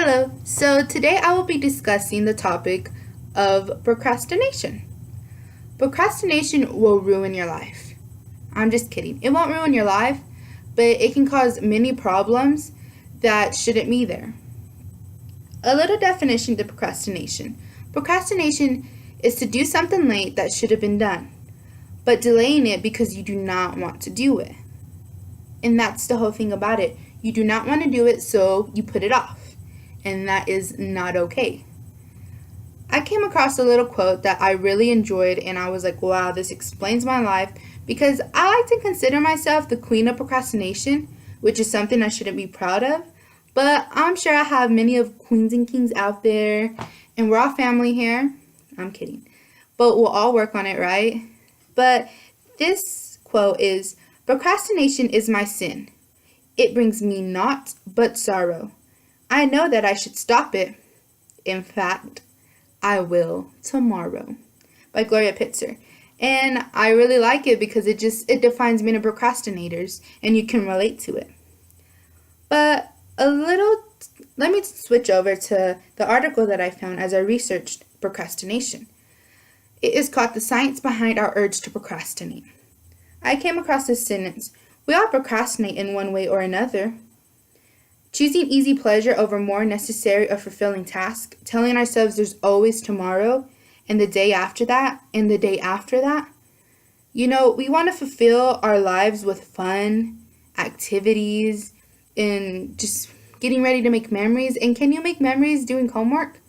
Hello, so today I will be discussing the topic of procrastination. Procrastination will ruin your life. I'm just kidding. It won't ruin your life, but it can cause many problems that shouldn't be there. A little definition to procrastination. Procrastination is to do something late that should have been done, but delaying it because you do not want to do it. And that's the whole thing about it. You do not want to do it, so you put it off. And that is not okay. I came across a little quote that I really enjoyed, and I was like, wow, this explains my life, because I like to consider myself the queen of procrastination, which is something I shouldn't be proud of, but I'm sure I have many of queens and kings out there, and we're all family here. I'm kidding. But we'll all work on it, right? But this quote is, procrastination is my sin. It brings me naught but sorrow. I know that I should stop it. In fact, I will tomorrow. By Gloria Pitzer. And I really like it because it defines many procrastinators and you can relate to it. But let me switch over to the article that I found as I researched procrastination. It is called The Science Behind Our Urge to Procrastinate. I came across this sentence. We all procrastinate in one way or another. Choosing easy pleasure over more necessary or fulfilling tasks, telling ourselves there's always tomorrow, and the day after that, and the day after that. We want to fulfill our lives with fun, activities, and just getting ready to make memories. And can you make memories doing homework?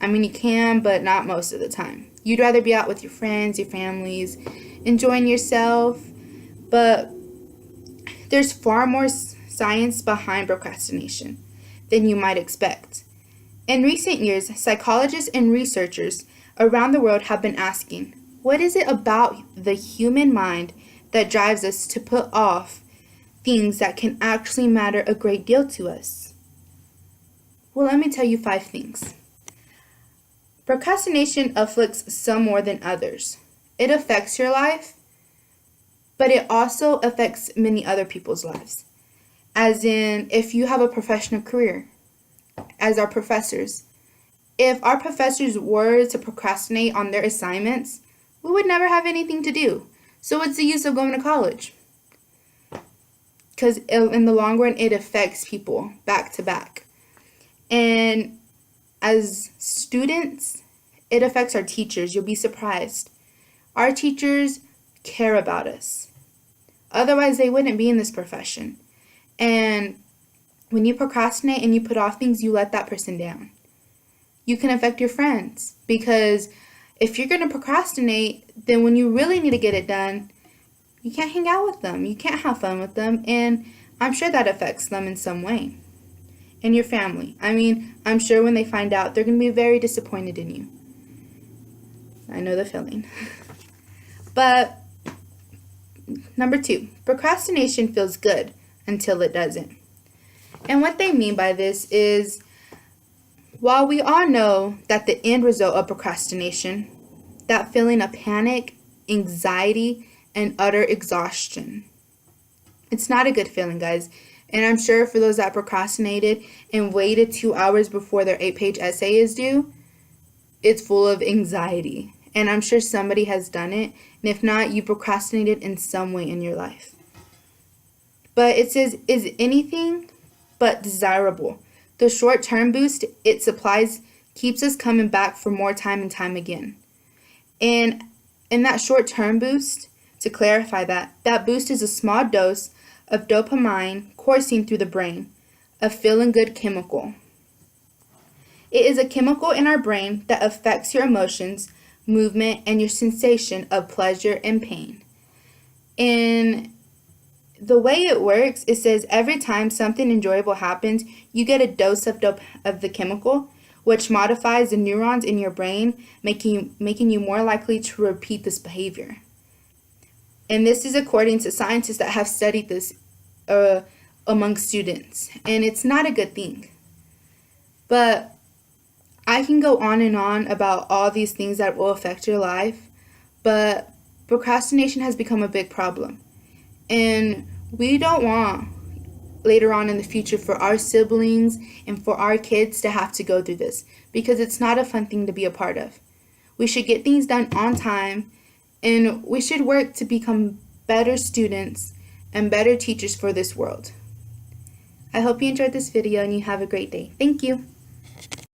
I mean, you can, but not most of the time. You'd rather be out with your friends, your families, enjoying yourself, but there's far more science behind procrastination than you might expect. In recent years, psychologists and researchers around the world have been asking, what is it about the human mind that drives us to put off things that can actually matter a great deal to us? Well, let me tell you 5 things. Procrastination afflicts some more than others. It affects your life, but it also affects many other people's lives. As in, if you have a professional career, as our professors, if our professors were to procrastinate on their assignments, we would never have anything to do. So what's the use of going to college? Because in the long run, it affects people back to back. And as students, it affects our teachers. You'll be surprised. Our teachers care about us. Otherwise, they wouldn't be in this profession. And when you procrastinate and you put off things, you let that person down. You can affect your friends because if you're going to procrastinate, then when you really need to get it done, you can't hang out with them. You can't have fun with them. And I'm sure that affects them in some way. And your family. I mean, I'm sure when they find out, they're going to be very disappointed in you. I know the feeling. But number 2, procrastination feels good until it doesn't. And what they mean by this is, while we all know that the end result of procrastination, that feeling of panic, anxiety, and utter exhaustion, it's not a good feeling, guys. And I'm sure for those that procrastinated and waited 2 hours before their 8-page essay is due, it's full of anxiety. And I'm sure somebody has done it. And if not, you procrastinated in some way in your life. But it says, is anything but desirable. The short-term boost it supplies keeps us coming back for more time and time again. And in that short-term boost, to clarify that boost is a small dose of dopamine coursing through the brain, a feeling-good chemical. It is a chemical in our brain that affects your emotions, movement, and your sensation of pleasure and pain. And the way it works, it says every time something enjoyable happens, you get a dose of the chemical, which modifies the neurons in your brain, making you more likely to repeat this behavior. And this is according to scientists that have studied this among students. And it's not a good thing. But I can go on and on about all these things that will affect your life, but procrastination has become a big problem. And we don't want later on in the future for our siblings and for our kids to have to go through this, because it's not a fun thing to be a part of. We should get things done on time, and we should work to become better students and better teachers for this world. I hope you enjoyed this video and you have a great day. Thank you.